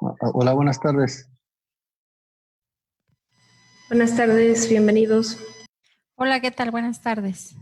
Hola, buenas tardes. Buenas tardes, bienvenidos. Hola, ¿qué tal? Buenas tardes.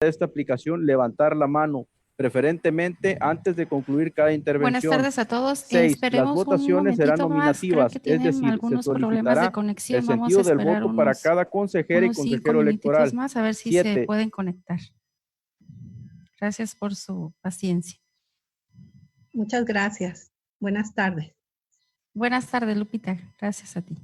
Esta aplicación levantar la mano preferentemente antes de concluir cada Buenas intervención. tardes a todos. 6. Las Esperemos un votaciones serán momentito más. Creo nominativas, que es tienen decir, se algunos problemas de solicitará el conexión. Vamos a sentido del esperar voto para cada consejera y unos 5 consejero minutitos electoral. más a ver si se 7. pueden conectar. Gracias por su paciencia. Muchas gracias. Buenas tardes. Buenas tardes, Lupita. Gracias a ti.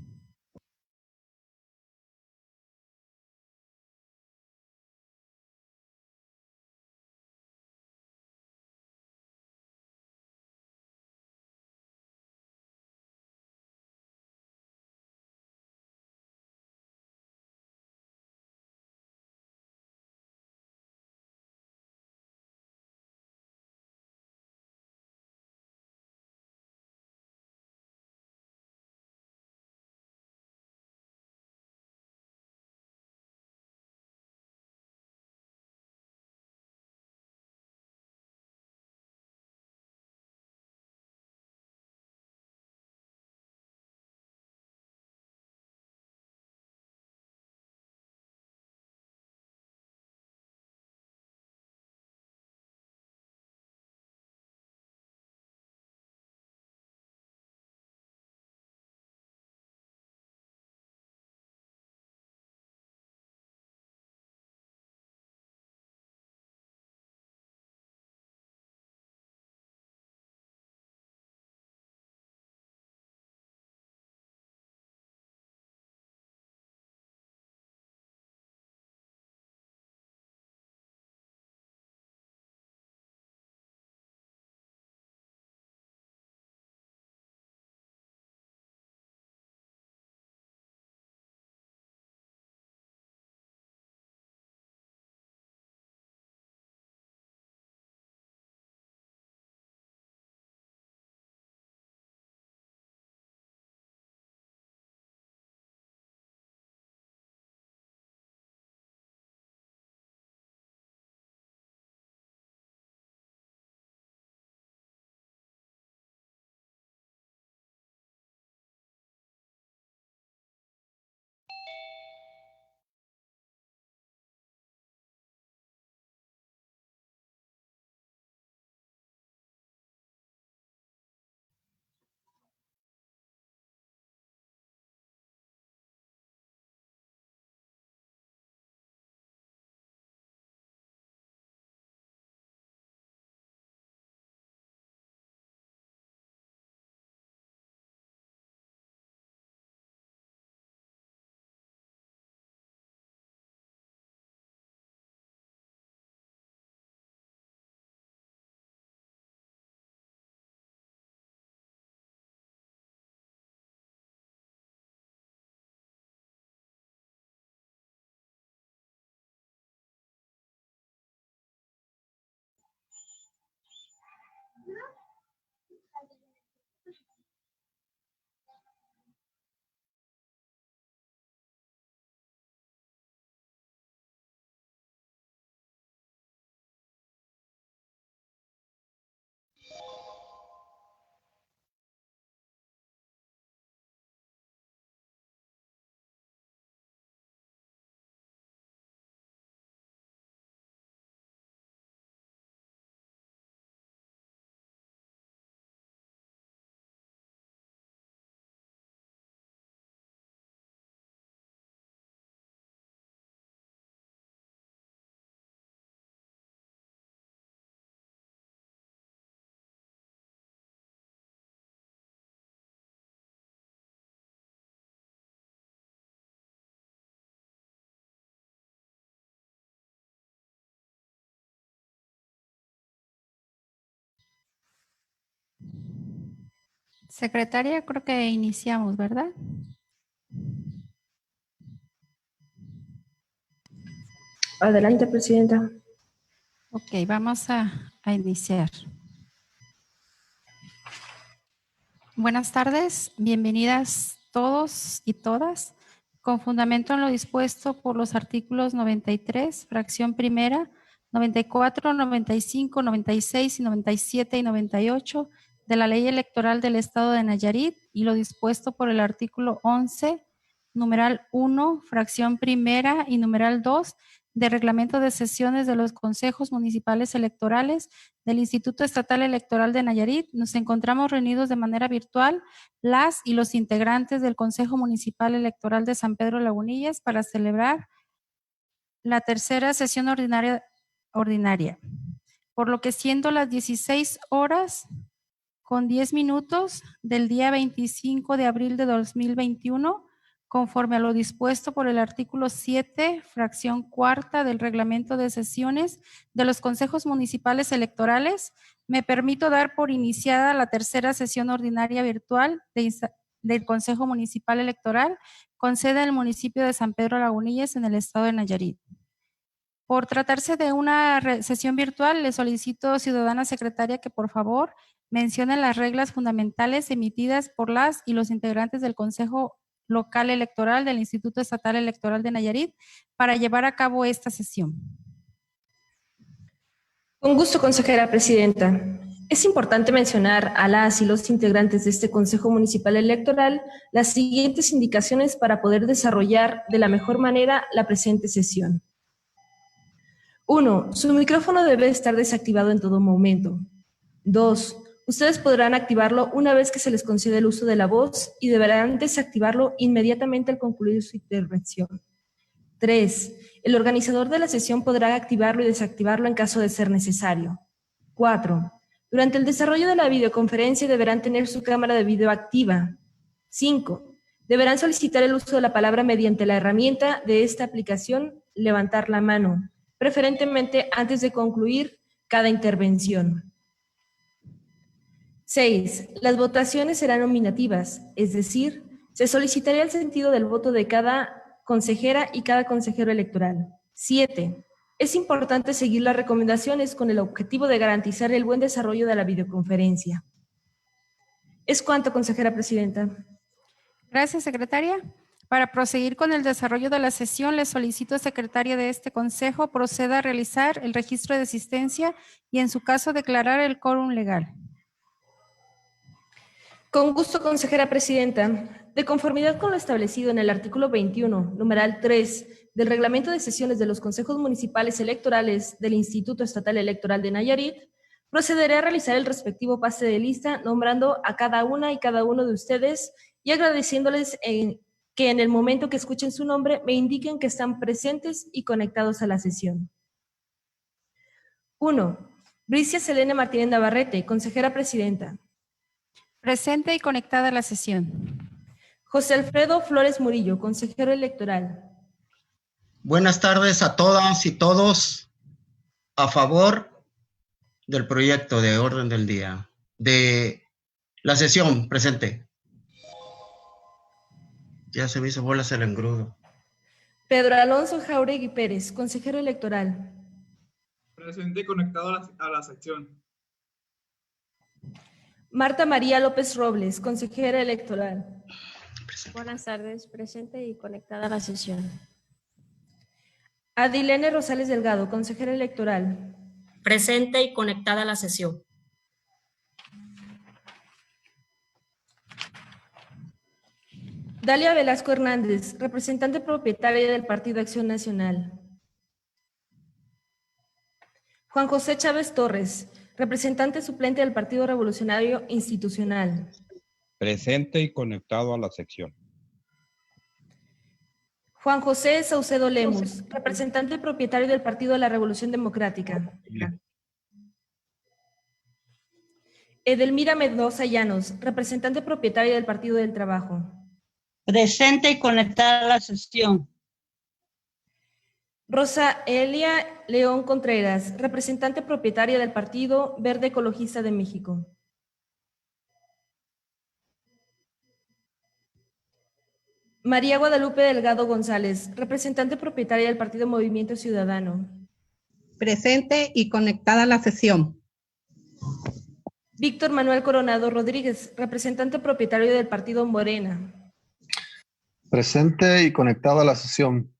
Secretaria, creo que iniciamos, ¿verdad? Adelante, Presidenta. Ok, vamos a iniciar. Buenas tardes, bienvenidas todos y todas. Con fundamento en lo dispuesto por los artículos 93, fracción primera, 94, 95, 96 y 97 y 98 de la Ley Electoral del Estado de Nayarit y lo dispuesto por el artículo 11, numeral 1, fracción primera y numeral 2 de reglamento de sesiones de los consejos municipales electorales del Instituto Estatal Electoral de Nayarit. Nos encontramos reunidos de manera virtual las y los integrantes del Consejo Municipal Electoral de San Pedro Lagunillas para celebrar la tercera sesión ordinaria, por lo que siendo las 16 horas con 10 minutos del día 25 de abril de 2021, conforme a lo dispuesto por el artículo 7, fracción cuarta del reglamento de sesiones de los consejos municipales electorales, me permito dar por iniciada la tercera sesión ordinaria virtual del Consejo Municipal Electoral con sede en el municipio de San Pedro Lagunillas en el estado de Nayarit. Por tratarse de una sesión virtual, le solicito, ciudadana secretaria, que por favor mencione las reglas fundamentales emitidas por las y los integrantes del Consejo Local Electoral del Instituto Estatal Electoral de Nayarit para llevar a cabo esta sesión. Con gusto, consejera presidenta. Es importante mencionar a las y los integrantes de este Consejo Municipal Electoral las siguientes indicaciones para poder desarrollar de la mejor manera la presente sesión. 1. Su micrófono debe estar desactivado en todo momento. 2. Ustedes podrán activarlo una vez que se les conceda el uso de la voz y deberán desactivarlo inmediatamente al concluir su intervención. 3. El organizador de la sesión podrá activarlo y desactivarlo en caso de ser necesario. 4. Durante el desarrollo de la videoconferencia deberán tener su cámara de video activa. 5. Deberán solicitar el uso de la palabra mediante la herramienta de esta aplicación levantar la mano, preferentemente antes de concluir cada intervención. 6. Las votaciones serán nominativas, es decir, se solicitará el sentido del voto de cada consejera y cada consejero electoral. 7. Es importante seguir las recomendaciones con el objetivo de garantizar el buen desarrollo de la videoconferencia. Es cuanto, consejera presidenta. Gracias, secretaria. Para proseguir con el desarrollo de la sesión, le solicito, secretaria de este consejo, proceda a realizar el registro de asistencia y, en su caso, declarar el quórum legal. Con gusto, consejera presidenta. De conformidad con lo establecido en el artículo 21, numeral 3, del reglamento de sesiones de los consejos municipales electorales del Instituto Estatal Electoral de Nayarit, procederé a realizar el respectivo pase de lista, nombrando a cada una y cada uno de ustedes y agradeciéndoles que en el momento que escuchen su nombre me indiquen que están presentes y conectados a la sesión. 1. Bricia Selene Martínez Navarrete, consejera presidenta. Presente y conectada a la sesión. José Alfredo Flores Murillo, consejero electoral. Buenas tardes a todas y todos. A favor del proyecto de orden del día. De la sesión, presente. Ya se me hizo bolas el engrudo. Pedro Alonso Jauregui Pérez, consejero electoral. Presente y conectado a la sección. Marta María López Robles, consejera electoral. Buenas tardes, presente y conectada a la sesión. Adilene Rosales Delgado, consejera electoral. Presente y conectada a la sesión. Dalia Velasco Hernández, representante propietaria del Partido Acción Nacional. Juan José Chávez Torres, representante suplente del Partido Revolucionario Institucional. Presente y conectado a la sección. Juan José Saucedo Lemus, representante propietario del Partido de la Revolución Democrática. Edelmira Mendoza Llanos, representante propietaria del Partido del Trabajo. Presente y conectada a la sesión. Rosa Elia León Contreras, representante propietaria del Partido Verde Ecologista de México. María Guadalupe Delgado González, representante propietaria del Partido Movimiento Ciudadano. Presente y conectada a la sesión. Víctor Manuel Coronado Rodríguez, representante propietario del Partido Morena. Presente y conectado a la sesión.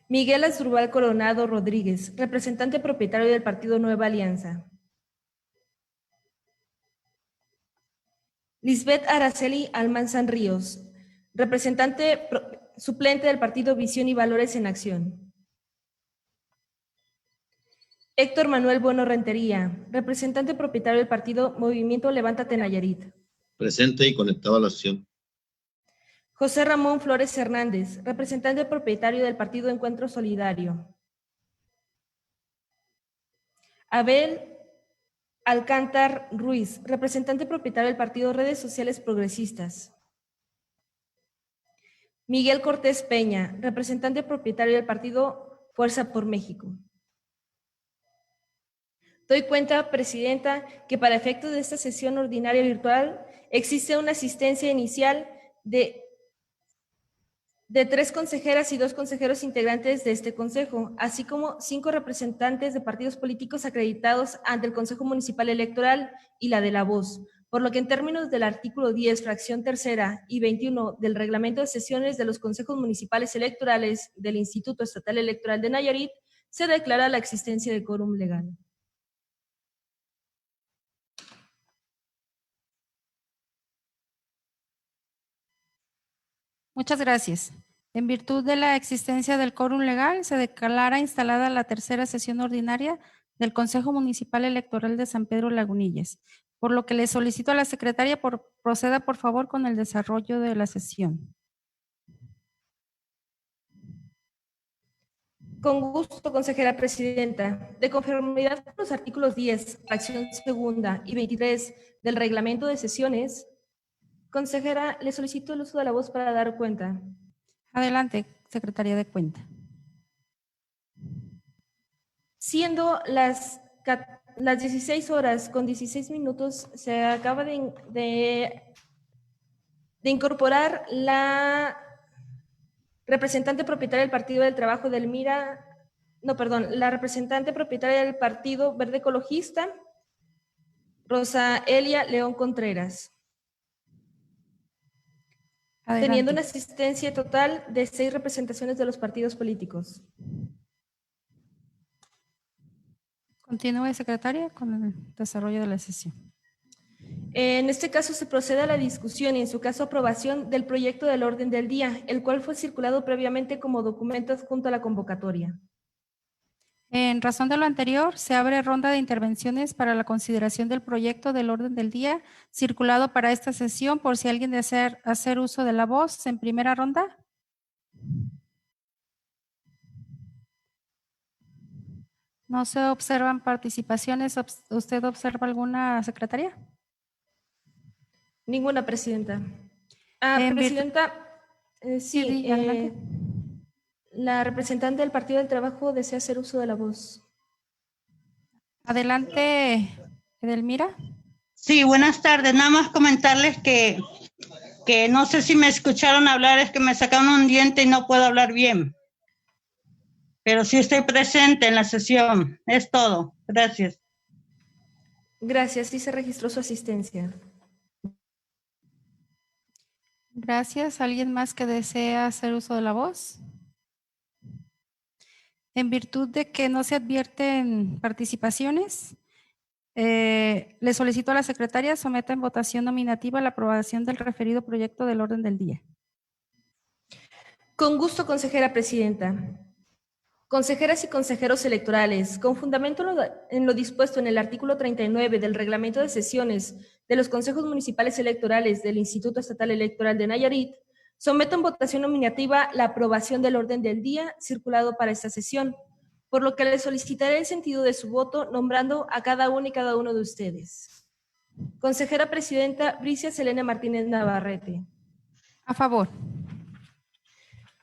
Miguel Asdrúbal Coronado Rodríguez, representante propietario del Partido Nueva Alianza. Lisbeth Araceli Almanzan Ríos, representante suplente del partido Visión y Valores en Acción. Héctor Manuel Bueno Rentería, representante propietario del partido Movimiento Levántate Nayarit. Presente y conectado a la sesión. José Ramón Flores Hernández, representante propietario del partido Encuentro Solidario. Abel Alcántar Ruiz, representante propietario del partido Redes Sociales Progresistas. Miguel Cortés Peña, representante propietario del partido Fuerza por México. Doy cuenta, Presidenta, que para efectos de esta sesión ordinaria virtual existe una asistencia inicial de 3 consejeras y 2 consejeros integrantes de este Consejo, así como 5 representantes de partidos políticos acreditados ante el Consejo Municipal Electoral y la de La Voz, por lo que en términos del artículo 10, fracción tercera y 21 del Reglamento de Sesiones de los Consejos Municipales Electorales del Instituto Estatal Electoral de Nayarit, se declara la existencia de quórum legal. Muchas gracias. En virtud de la existencia del quórum legal, se declara instalada la tercera sesión ordinaria del Consejo Municipal Electoral de San Pedro Lagunillas, por lo que le solicito a la secretaria proceda por favor con el desarrollo de la sesión. Con gusto, consejera presidenta. De conformidad con los artículos 10, fracción segunda y 23 del reglamento de sesiones, consejera, le solicito el uso de la voz para dar cuenta. Adelante, secretaria de cuenta. Siendo las 16 horas con 16 minutos, se acaba de incorporar la representante propietaria del Partido del Trabajo la representante propietaria del Partido Verde Ecologista, Rosa Elia León Contreras. Adelante. Teniendo una asistencia total de 6 representaciones de los partidos políticos. Continúe, secretaria, con el desarrollo de la sesión. En este caso se procede a la discusión y en su caso aprobación del proyecto del orden del día, el cual fue circulado previamente como documento adjunto a la convocatoria. En razón de lo anterior, se abre ronda de intervenciones para la consideración del proyecto del orden del día circulado para esta sesión, por si alguien desea hacer uso de la voz en primera ronda. No se observan participaciones. ¿Usted observa alguna, secretaria? Ninguna, presidenta. Presidenta, sí, la representante del Partido del Trabajo desea hacer uso de la voz. Adelante, Edelmira. Sí, buenas tardes. Nada más comentarles que no sé si me escucharon hablar, es que me sacaron un diente y no puedo hablar bien. Pero sí estoy presente en la sesión. Es todo. Gracias. Gracias, sí se registró su asistencia. Gracias. ¿Alguien más que desea hacer uso de la voz? En virtud de que no se advierten participaciones, le solicito a la secretaria someta en votación nominativa la aprobación del referido proyecto del orden del día. Con gusto, consejera presidenta. Consejeras y consejeros electorales, con fundamento en lo dispuesto en el artículo 39 del Reglamento de Sesiones de los Consejos Municipales Electorales del Instituto Estatal Electoral de Nayarit, someto en votación nominativa la aprobación del orden del día circulado para esta sesión, por lo que le solicitaré el sentido de su voto nombrando a cada uno y cada uno de ustedes. Consejera presidenta Bricia Selene Martínez Navarrete. A favor.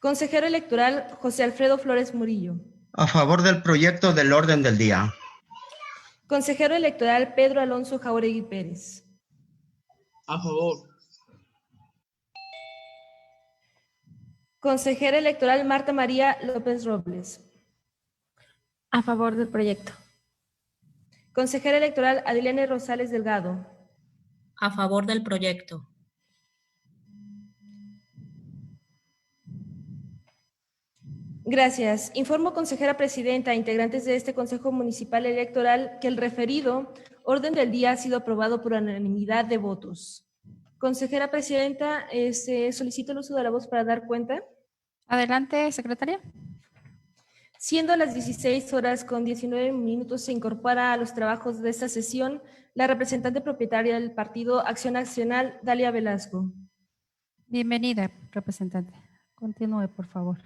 Consejero electoral José Alfredo Flores Murillo. A favor del proyecto del orden del día. Consejero electoral Pedro Alonso Jauregui Pérez. A favor. Consejera electoral Marta María López Robles. A favor del proyecto. Consejera electoral Adilene Rosales Delgado. A favor del proyecto. Gracias. Informo, consejera presidenta e integrantes de este Consejo Municipal Electoral, que el referido orden del día ha sido aprobado por unanimidad de votos. Consejera presidenta, solicito el uso de la voz para dar cuenta. Adelante, secretaria. Siendo las 16 horas con 19 minutos, se incorpora a los trabajos de esta sesión la representante propietaria del Partido Acción Nacional, Dalia Velasco. Bienvenida, representante. Continúe, por favor.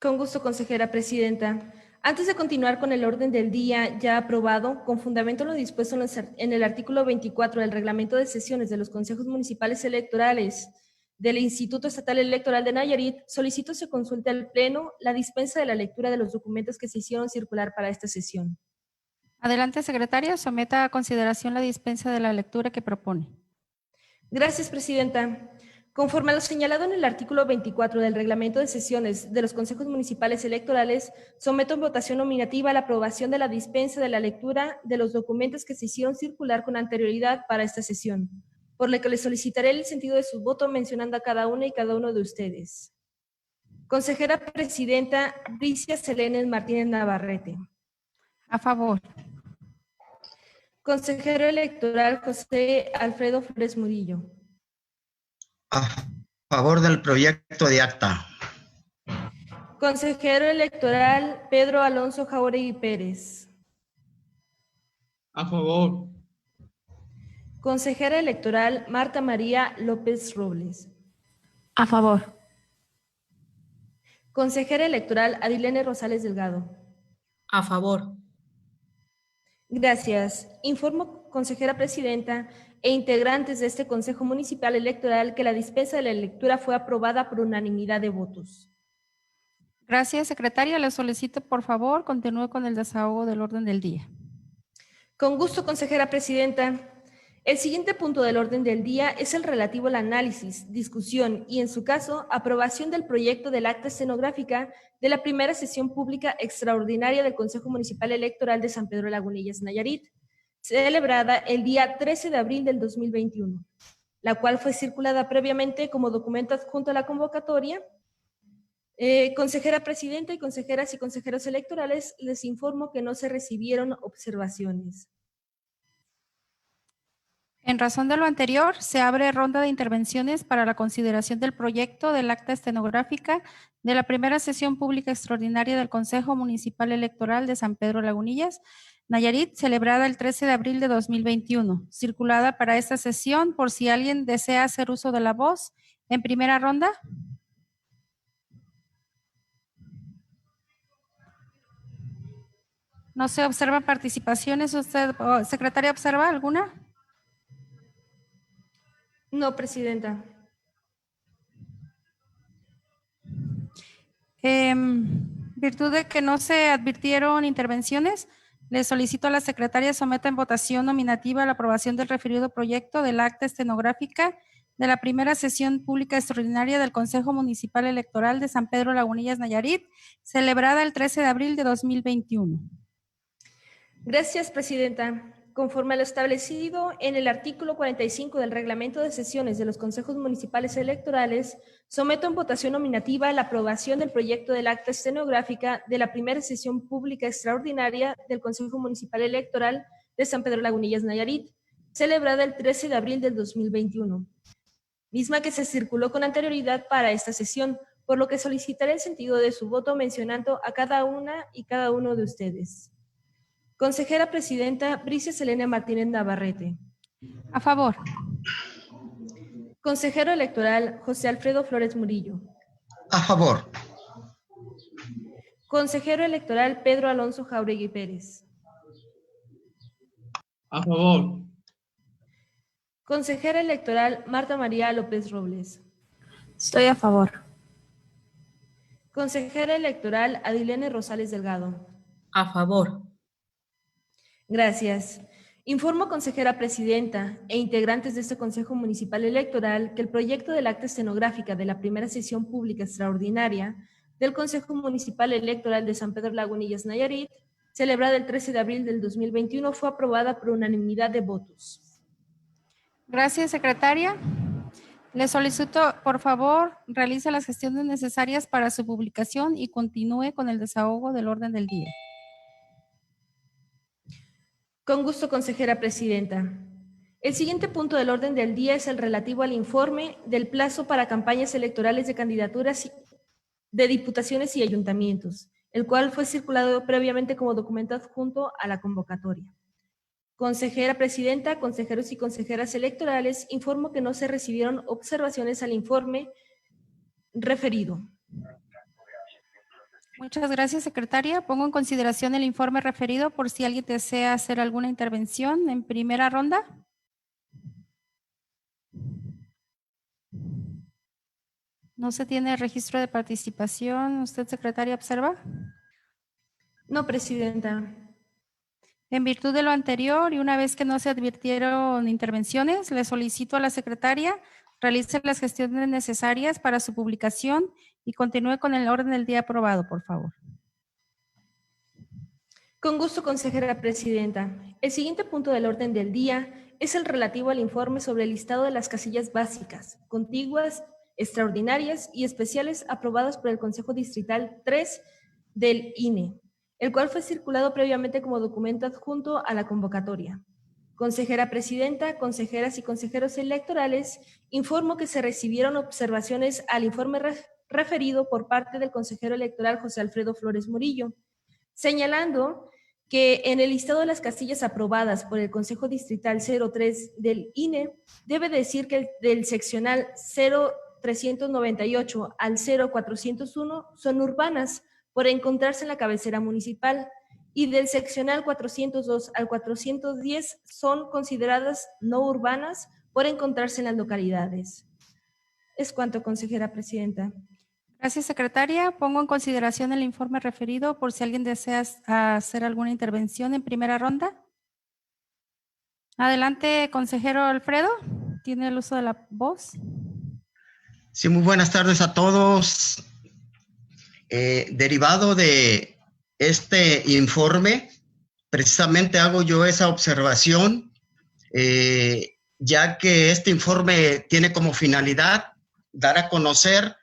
Con gusto, consejera presidenta. Antes de continuar con el orden del día ya aprobado, con fundamento en lo dispuesto en el artículo 24 del Reglamento de Sesiones de los Consejos Municipales Electorales del Instituto Estatal Electoral de Nayarit, solicito se consulte al Pleno la dispensa de la lectura de los documentos que se hicieron circular para esta sesión. Adelante, secretaria. Someta a consideración la dispensa de la lectura que propone. Gracias, presidenta. Conforme a lo señalado en el artículo 24 del Reglamento de Sesiones de los Consejos Municipales Electorales, someto en votación nominativa la aprobación de la dispensa de la lectura de los documentos que se hicieron circular con anterioridad para esta sesión, por lo que le solicitaré el sentido de su voto mencionando a cada una y cada uno de ustedes. Consejera presidenta Bricia Selene Martínez Navarrete. A favor. Consejero electoral José Alfredo Flores Murillo. A favor del proyecto de acta. Consejero electoral Pedro Alonso Jauregui Pérez. A favor. Consejera electoral Marta María López Robles. A favor. Consejera electoral Adilene Rosales Delgado. A favor. Gracias. Informo, consejera presidenta e integrantes de este Consejo Municipal Electoral, que la dispensa de la lectura fue aprobada por unanimidad de votos. Gracias, secretaria. Le solicito, por favor, continúe con el desahogo del orden del día. Con gusto, consejera presidenta. El siguiente punto del orden del día es el relativo al análisis, discusión y, en su caso, aprobación del proyecto del acta escenográfica de la primera sesión pública extraordinaria del Consejo Municipal Electoral de San Pedro Lagunillas, Nayarit, celebrada el día 13 de abril del 2021, la cual fue circulada previamente como documento adjunto a la convocatoria. Consejera presidenta y consejeras y consejeros electorales, les informo que no se recibieron observaciones. En razón de lo anterior, se abre ronda de intervenciones para la consideración del proyecto del acta estenográfica de la primera sesión pública extraordinaria del Consejo Municipal Electoral de San Pedro Lagunillas, Nayarit, celebrada el 13 de abril de 2021, circulada para esta sesión por si alguien desea hacer uso de la voz. En primera ronda. No se observan participaciones. ¿Usted, secretaria, observa alguna? No, presidenta. Virtud de que no se advirtieron intervenciones, le solicito a la secretaria someta en votación nominativa la aprobación del referido proyecto del acta estenográfica de la primera sesión pública extraordinaria del Consejo Municipal Electoral de San Pedro Lagunillas, Nayarit, celebrada el 13 de abril de 2021. Gracias, presidenta. Conforme a lo establecido en el artículo 45 del Reglamento de Sesiones de los Consejos Municipales Electorales, someto en votación nominativa la aprobación del proyecto del acta escenográfica de la primera sesión pública extraordinaria del Consejo Municipal Electoral de San Pedro Lagunillas, Nayarit, celebrada el 13 de abril del 2021, misma que se circuló con anterioridad para esta sesión, por lo que solicitaré el sentido de su voto mencionando a cada una y cada uno de ustedes. Consejera presidenta Bricia Selene Martínez Navarrete. A favor. Consejero electoral José Alfredo Flores Murillo. A favor. Consejero electoral Pedro Alonso Jauregui Pérez. A favor. Consejera electoral Marta María López Robles. Estoy a favor. Consejera electoral Adilene Rosales Delgado. A favor. Gracias. Informo, consejera presidenta e integrantes de este Consejo Municipal Electoral, que el proyecto del acta escenográfica de la primera sesión pública extraordinaria del Consejo Municipal Electoral de San Pedro Lagunillas, Nayarit, celebrada el 13 de abril del 2021, fue aprobada por unanimidad de votos. Gracias, secretaria. Le solicito, por favor, realice las gestiones necesarias para su publicación y continúe con el desahogo del orden del día. Con gusto, consejera presidenta. El siguiente punto del orden del día es el relativo al informe del plazo para campañas electorales de candidaturas de diputaciones y ayuntamientos, el cual fue circulado previamente como documento adjunto a la convocatoria. Consejera Presidenta, consejeros y consejeras electorales, informo que no se recibieron observaciones al informe referido. Muchas gracias, secretaria. Pongo en consideración el informe referido por si alguien desea hacer alguna intervención en primera ronda. No se tiene registro de participación. ¿Usted, secretaria, observa? No, Presidenta. En virtud de lo anterior y una vez que no se advirtieron intervenciones, le solicito a la secretaria realice las gestiones necesarias para su publicación y continúe con el orden del día aprobado, por favor. Con gusto, consejera Presidenta. El siguiente punto del orden del día es el relativo al informe sobre el listado de las casillas básicas, contiguas, extraordinarias y especiales aprobadas por el Consejo Distrital 3 del INE, el cual fue circulado previamente como documento adjunto a la convocatoria. Consejera Presidenta, consejeras y consejeros electorales, informo que se recibieron observaciones al informe referido por parte del consejero electoral José Alfredo Flores Murillo, señalando que en el listado de las casillas aprobadas por el Consejo Distrital 03 del INE, debe decir que del seccional 0398 al 0401 son urbanas por encontrarse en la cabecera municipal, y del seccional 402 al 410 son consideradas no urbanas por encontrarse en las localidades. Es cuanto, consejera Presidenta. Gracias, secretaria. Pongo en consideración el informe referido por si alguien desea hacer alguna intervención en primera ronda. Adelante, consejero Alfredo. Tiene el uso de la voz. Sí, muy buenas tardes a todos. Derivado de este informe, precisamente hago yo esa observación, ya que este informe tiene como finalidad dar a conocer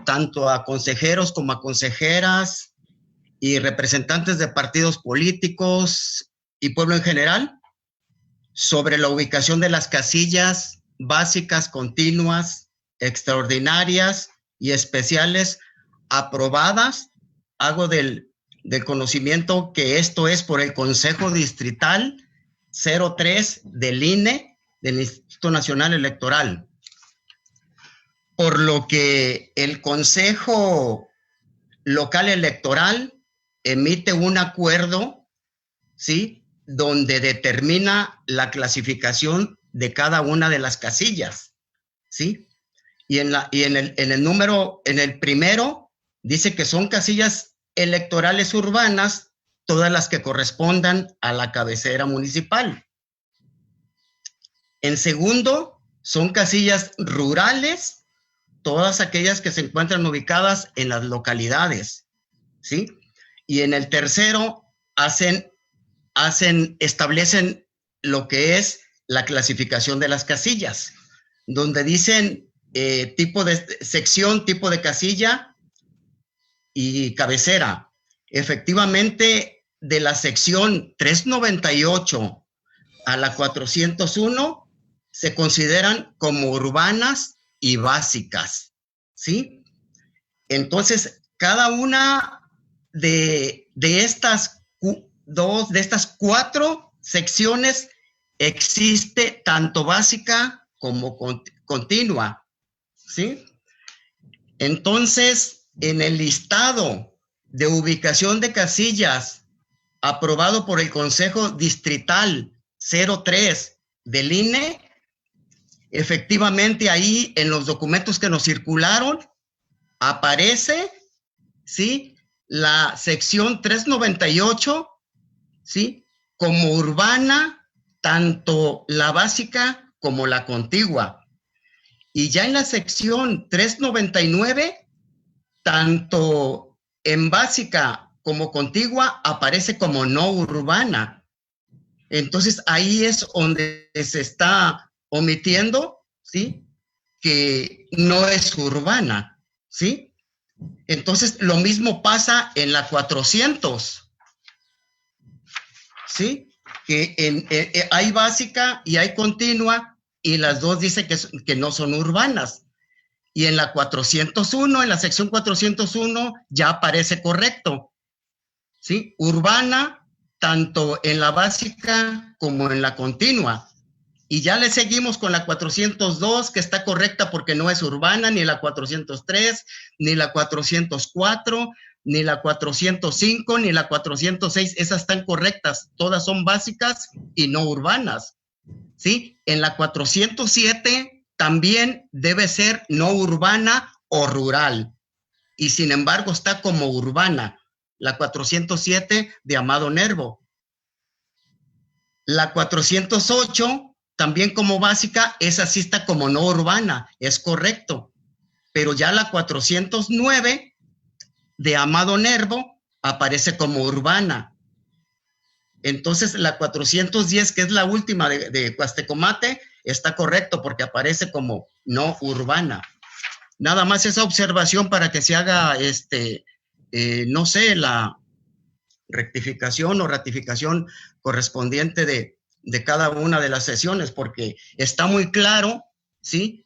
tanto a consejeros como a consejeras y representantes de partidos políticos y pueblo en general sobre la ubicación de las casillas básicas, continuas, extraordinarias y especiales aprobadas. Hago del conocimiento que esto es por el Consejo Distrital 03 del INE, del Instituto Nacional Electoral. Por lo que el Consejo Local Electoral emite un acuerdo, ¿sí?, donde determina la clasificación de cada una de las casillas, ¿sí? Y en el primero dice que son casillas electorales urbanas, todas las que correspondan a la cabecera municipal. En segundo, son casillas rurales, todas aquellas que se encuentran ubicadas en las localidades, ¿sí? Y en el tercero establecen lo que es la clasificación de las casillas, donde dicen tipo de sección, tipo de casilla y cabecera. Efectivamente, de la sección 398 a la 401 se consideran como urbanas y básicas, ¿sí? Entonces, cada una de estas cuatro secciones existe tanto básica como continua, ¿sí? Entonces, en el listado de ubicación de casillas aprobado por el Consejo Distrital 03 del INE, efectivamente ahí en los documentos que nos circularon aparece, ¿sí?, la sección 398, ¿sí?, como urbana, tanto la básica como la contigua. Y ya en la sección 399, tanto en básica como contigua aparece como no urbana. Entonces ahí es donde se está omitiendo, ¿sí?, que no es urbana, ¿sí? Entonces lo mismo pasa en la 400, ¿sí? que hay básica y hay continua, y las dos dicen que no son urbanas. Y en la 401, en la sección 401, ya aparece correcto, ¿sí? Urbana, tanto en la básica como en la continua. Y ya le seguimos con la 402, que está correcta porque no es urbana, ni la 403, ni la 404, ni la 405, ni la 406. Esas están correctas. Todas son básicas y no urbanas, ¿sí? En la 407 también debe ser no urbana o rural. Y sin embargo está como urbana. La 407 de Amado Nervo. La 408, también como básica, esa sí está como no urbana, es correcto. Pero ya la 409 de Amado Nervo aparece como urbana. Entonces la 410, que es la última de Cuastecomate, está correcto porque aparece como no urbana. Nada más esa observación para que se haga, no sé, la rectificación o ratificación correspondiente de cada una de las sesiones, porque está muy claro, ¿sí?,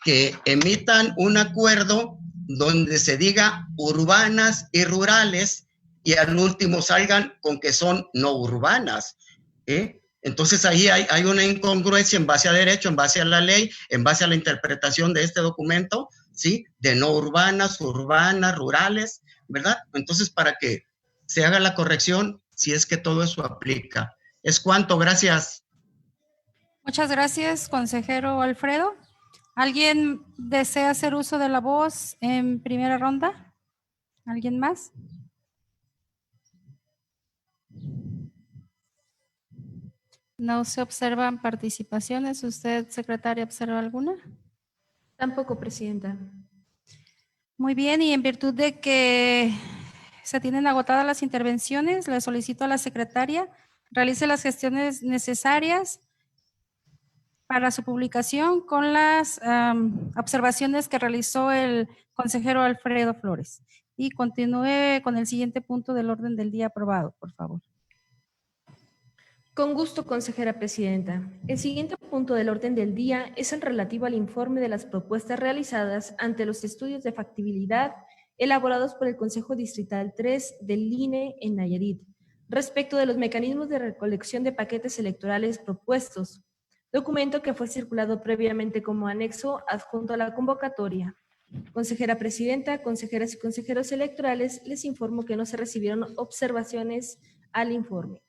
que emitan un acuerdo donde se diga urbanas y rurales y al último salgan con que son no urbanas, ¿eh? Entonces ahí hay una incongruencia en base a derecho, en base a la ley, en base a la interpretación de este documento, ¿sí?, de no urbanas, urbanas, rurales, ¿verdad? Entonces, para que se haga la corrección, si es que todo eso aplica. Es cuanto, gracias. Muchas gracias, consejero Alfredo. ¿Alguien desea hacer uso de la voz en primera ronda? ¿Alguien más? No se observan participaciones. ¿Usted, secretaria, observa alguna? Tampoco, presidenta. Muy bien, y en virtud de que se tienen agotadas las intervenciones, le solicito a la secretaria realice las gestiones necesarias para su publicación con las observaciones que realizó el consejero Alfredo Flores. Y continúe con el siguiente punto del orden del día aprobado, por favor. Con gusto, consejera presidenta. El siguiente punto del orden del día es el relativo al informe de las propuestas realizadas ante los estudios de factibilidad elaborados por el Consejo Distrital 3 del INE en Nayarit, respecto de los mecanismos de recolección de paquetes electorales propuestos, documento que fue circulado previamente como anexo adjunto a la convocatoria. Consejera presidenta, consejeras y consejeros electorales, les informo que no se recibieron observaciones al informe.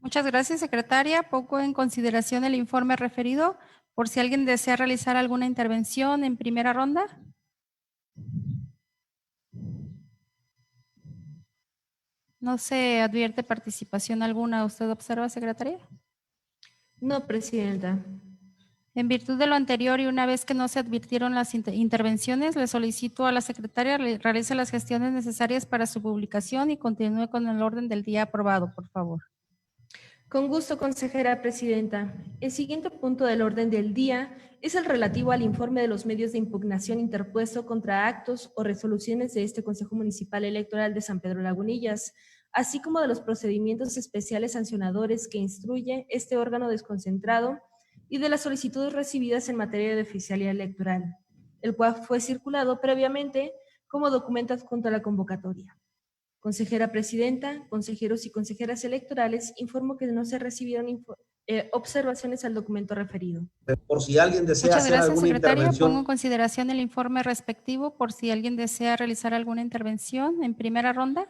Muchas gracias, secretaria. Pongo en consideración el informe referido por si alguien desea realizar alguna intervención en primera ronda. No se advierte participación alguna. ¿Usted observa, secretaria? No, presidenta. En virtud de lo anterior y una vez que no se advirtieron las intervenciones, le solicito a la secretaria realice las gestiones necesarias para su publicación y continúe con el orden del día aprobado, por favor. Con gusto, consejera presidenta. El siguiente punto del orden del día es el relativo al informe de los medios de impugnación interpuesto contra actos o resoluciones de este Consejo Municipal Electoral de San Pedro Lagunillas, así como de los procedimientos especiales sancionadores que instruye este órgano desconcentrado y de las solicitudes recibidas en materia de oficialía electoral, el cual fue circulado previamente como documento adjunto a la convocatoria. Consejera presidenta, consejeros y consejeras electorales, informo que no se recibieron observaciones al documento referido. Por si alguien desea Muchas hacer gracias, alguna secretaria. intervención. Pongo en consideración el informe respectivo por si alguien desea realizar alguna intervención en primera ronda.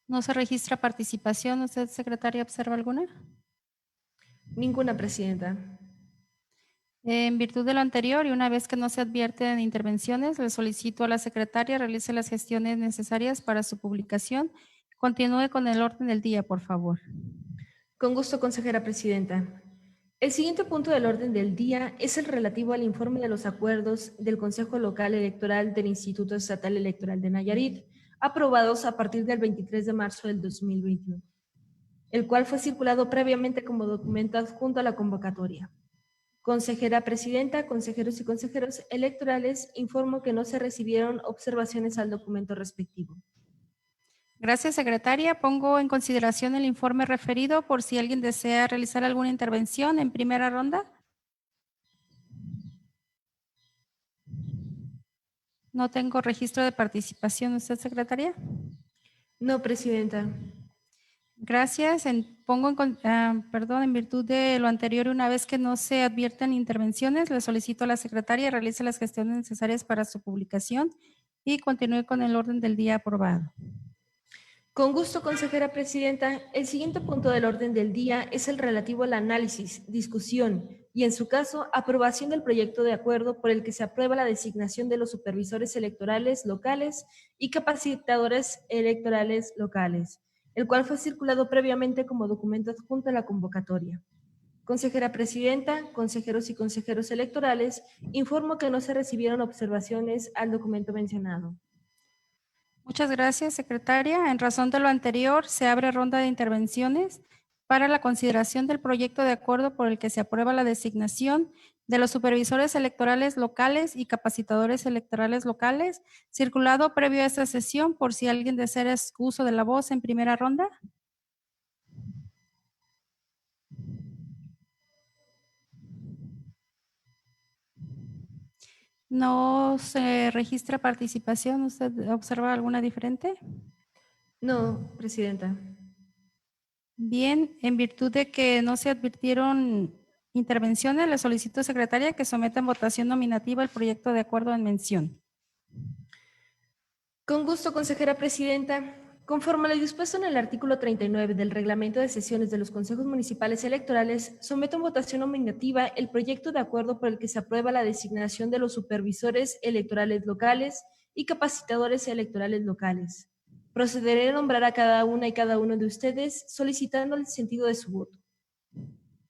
No se registra participación. ¿Usted, secretaria, observa alguna? Ninguna, presidenta. En virtud de lo anterior y una vez que no se advierten intervenciones, le solicito a la secretaria realice las gestiones necesarias para su publicación. Continúe con el orden del día, por favor. Con gusto, consejera presidenta. El siguiente punto del orden del día es el relativo al informe de los acuerdos del Consejo Local Electoral del Instituto Estatal Electoral de Nayarit, aprobados a partir del 23 de marzo del 2021, el cual fue circulado previamente como documento adjunto a la convocatoria. Consejera presidenta, consejeros y consejeros electorales, informo que no se recibieron observaciones al documento respectivo. Gracias, secretaria. Pongo en consideración el informe referido por si alguien desea realizar alguna intervención en primera ronda. No tengo registro de participación. ¿Usted, secretaria? No, presidenta. Gracias. En virtud de lo anterior, una vez que no se adviertan intervenciones, le solicito a la secretaria realice las gestiones necesarias para su publicación y continúe con el orden del día aprobado. Con gusto, consejera presidenta. El siguiente punto del orden del día es el relativo al análisis, discusión y, en su caso, aprobación del proyecto de acuerdo por el que se aprueba la designación de los supervisores electorales locales y capacitadores electorales locales, el cual fue circulado previamente como documento adjunto a la convocatoria. Consejera presidenta, consejeros y consejeros electorales, informo que no se recibieron observaciones al documento mencionado. Muchas gracias, secretaria. En razón de lo anterior, se abre ronda de intervenciones para la consideración del proyecto de acuerdo por el que se aprueba la designación de los supervisores electorales locales y capacitadores electorales locales, circulado previo a esta sesión, por si alguien desea uso de la voz en primera ronda. No se registra participación. ¿Usted observa alguna diferente? No, presidenta. Bien, en virtud de que no se advirtieron intervenciones, le solicito, secretaria, que someta en votación nominativa el proyecto de acuerdo en mención. Con gusto, consejera presidenta. Conforme a lo dispuesto en el artículo 39 del Reglamento de Sesiones de los Consejos Municipales Electorales, someto en votación nominativa el proyecto de acuerdo por el que se aprueba la designación de los supervisores electorales locales y capacitadores electorales locales. Procederé a nombrar a cada una y cada uno de ustedes solicitando el sentido de su voto.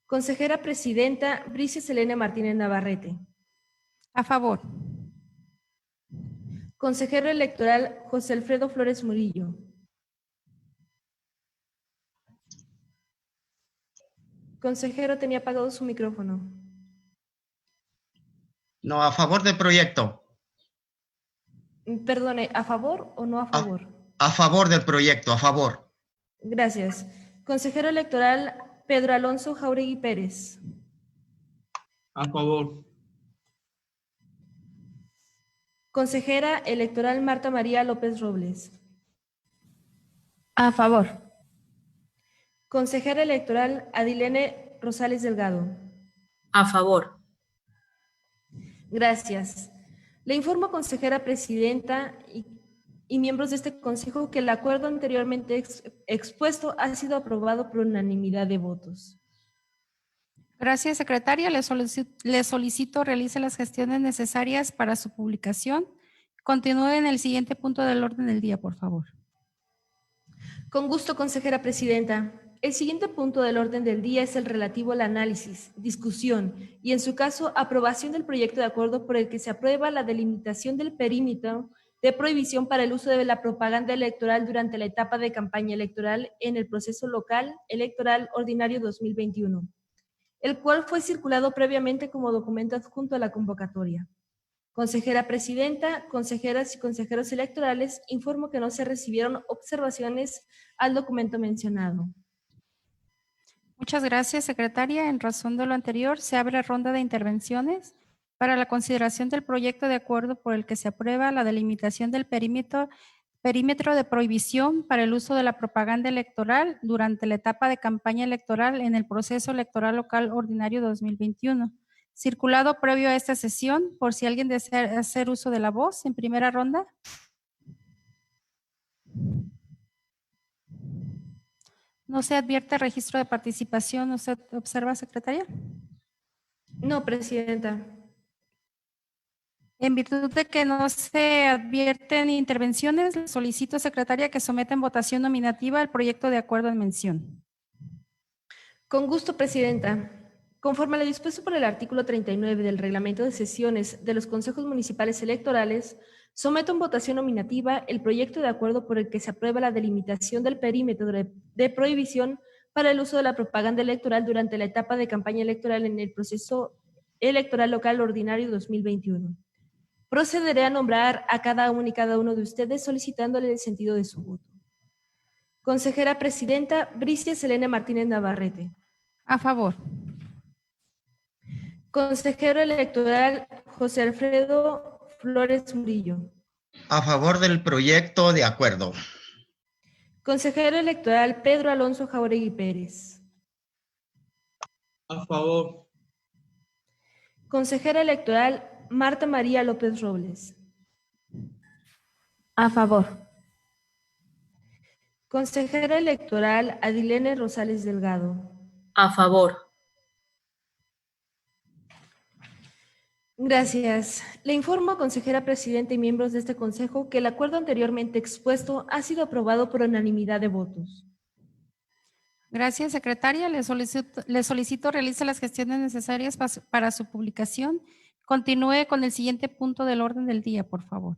Consejera presidenta Bricia Selene Martínez Navarrete. A favor. Consejero electoral José Alfredo Flores Murillo. Consejero, tenía apagado su micrófono. No, a favor del proyecto. Perdone, ¿a favor o no a favor? A favor del proyecto, a favor. Gracias. Consejero electoral Pedro Alonso Jauregui Pérez. A favor. Consejera electoral Marta María López Robles. A favor. Consejera electoral Adilene Rosales Delgado. A favor. Gracias. Le informo, consejera presidenta y miembros de este consejo, que el acuerdo anteriormente expuesto ha sido aprobado por unanimidad de votos. Gracias, secretaria. Le solicito realice las gestiones necesarias para su publicación. Continúe en el siguiente punto del orden del día, por favor. Con gusto, consejera presidenta. El siguiente punto del orden del día es el relativo al análisis, discusión y, en su caso, aprobación del proyecto de acuerdo por el que se aprueba la delimitación del perímetro de prohibición para el uso de la propaganda electoral durante la etapa de campaña electoral en el proceso local electoral ordinario 2021, el cual fue circulado previamente como documento adjunto a la convocatoria. Consejera presidenta, consejeras y consejeros electorales, informo que no se recibieron observaciones al documento mencionado. Muchas gracias, secretaria. En razón de lo anterior, se abre ronda de intervenciones para la consideración del proyecto de acuerdo por el que se aprueba la delimitación del perímetro de prohibición para el uso de la propaganda electoral durante la etapa de campaña electoral en el proceso electoral local ordinario 2021. Circulado previo a esta sesión, por si alguien desea hacer uso de la voz en primera ronda. No se advierte registro de participación. ¿Usted observa, secretaria? No, presidenta. En virtud de que no se advierten intervenciones, solicito, secretaria, que someta en votación nominativa el proyecto de acuerdo en mención. Con gusto, presidenta. Conforme a lo dispuesto por el artículo 39 del Reglamento de Sesiones de los Consejos Municipales Electorales, someto en votación nominativa el proyecto de acuerdo por el que se aprueba la delimitación del perímetro de prohibición para el uso de la propaganda electoral durante la etapa de campaña electoral en el proceso electoral local ordinario 2021. Procederé a nombrar a cada uno y cada uno de ustedes solicitándole el sentido de su voto. Consejera Presidenta Bricia Selene Martínez Navarrete. A favor. Consejero Electoral José Alfredo Flores Murillo. A favor del proyecto de acuerdo. Consejero Electoral Pedro Alonso Jauregui Pérez. A favor. Consejera Electoral Marta María López Robles. A favor. Consejera Electoral Adilene Rosales Delgado. A favor. Gracias. Le informo, consejera presidenta y miembros de este consejo, que el acuerdo anteriormente expuesto ha sido aprobado por unanimidad de votos. Gracias, secretaria. Le solicito realice las gestiones necesarias para su publicación. Continúe con el siguiente punto del orden del día, por favor.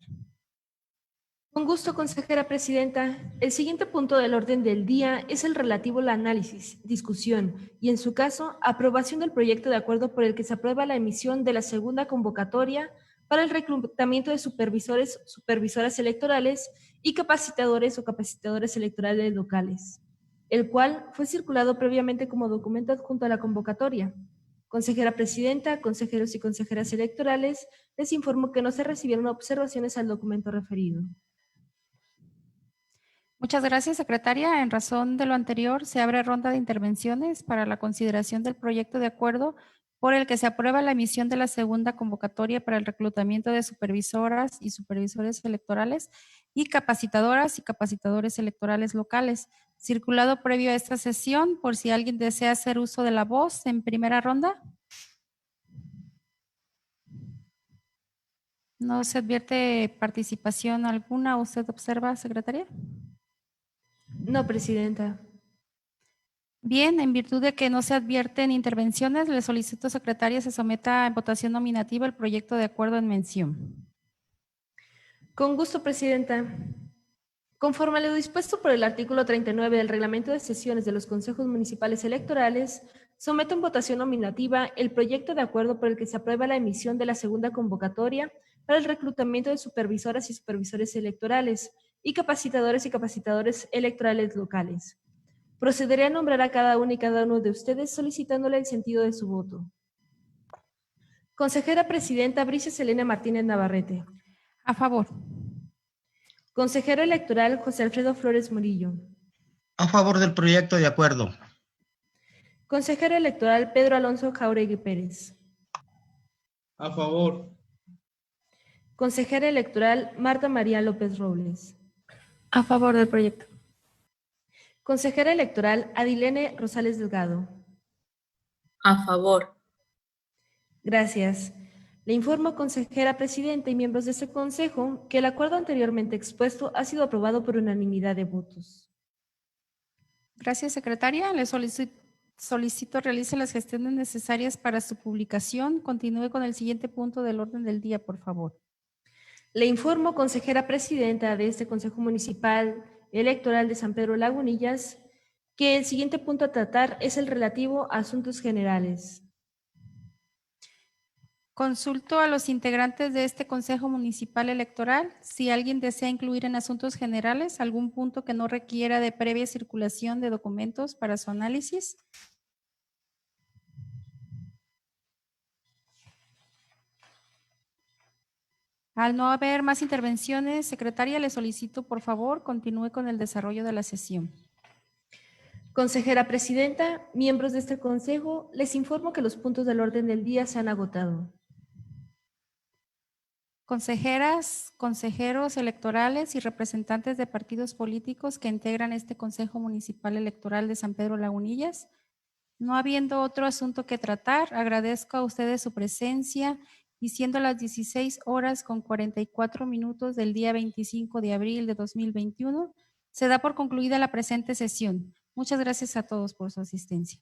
Con gusto, consejera presidenta. El siguiente punto del orden del día es el relativo al análisis, discusión y, en su caso, aprobación del proyecto de acuerdo por el que se aprueba la emisión de la segunda convocatoria para el reclutamiento de supervisores, supervisoras electorales y capacitadores o capacitadores electorales locales, el cual fue circulado previamente como documento adjunto a la convocatoria. Consejera presidenta, consejeros y consejeras electorales, les informo que no se recibieron observaciones al documento referido. Muchas gracias, secretaria. En razón de lo anterior, se abre ronda de intervenciones para la consideración del proyecto de acuerdo por el que se aprueba la emisión de la segunda convocatoria para el reclutamiento de supervisoras y supervisores electorales y capacitadoras y capacitadores electorales locales, circulado previo a esta sesión, por si alguien desea hacer uso de la voz en primera ronda. ¿No se advierte participación alguna? ¿Usted observa, secretaria? No, presidenta. Bien, en virtud de que no se advierten intervenciones, le solicito, secretaria, se someta en votación nominativa el proyecto de acuerdo en mención. Con gusto, presidenta. Conforme a lo dispuesto por el artículo 39 del Reglamento de Sesiones de los Consejos Municipales Electorales, someto en votación nominativa el proyecto de acuerdo por el que se aprueba la emisión de la segunda convocatoria para el reclutamiento de supervisoras y supervisores electorales y capacitadores electorales locales. Procederé a nombrar a cada una y cada uno de ustedes solicitándole el sentido de su voto. Consejera Presidenta Bricia Selene Martínez Navarrete. A favor. Consejero Electoral José Alfredo Flores Murillo. A favor del proyecto de acuerdo. Consejero Electoral Pedro Alonso Jauregui Pérez. A favor. Consejera Electoral Marta María López Robles. A favor del proyecto. Consejera Electoral Adilene Rosales Delgado. A favor. Gracias. Le informo, consejera presidenta y miembros de este consejo, que el acuerdo anteriormente expuesto ha sido aprobado por unanimidad de votos. Gracias, secretaria. Le solicito realice las gestiones necesarias para su publicación. Continúe con el siguiente punto del orden del día, por favor. Le informo, consejera presidenta de este Consejo Municipal Electoral de San Pedro Lagunillas, que el siguiente punto a tratar es el relativo a asuntos generales. Consulto a los integrantes de este Consejo Municipal Electoral si alguien desea incluir en asuntos generales algún punto que no requiera de previa circulación de documentos para su análisis. Al no haber más intervenciones, secretaria, le solicito, por favor, continúe con el desarrollo de la sesión. Consejera presidenta, miembros de este consejo, les informo que los puntos del orden del día se han agotado. Consejeras, consejeros electorales y representantes de partidos políticos que integran este Consejo Municipal Electoral de San Pedro Lagunillas. No habiendo otro asunto que tratar, agradezco a ustedes su presencia y siendo las 16:44 del día 25 de abril de 2021, se da por concluida la presente sesión. Muchas gracias a todos por su asistencia.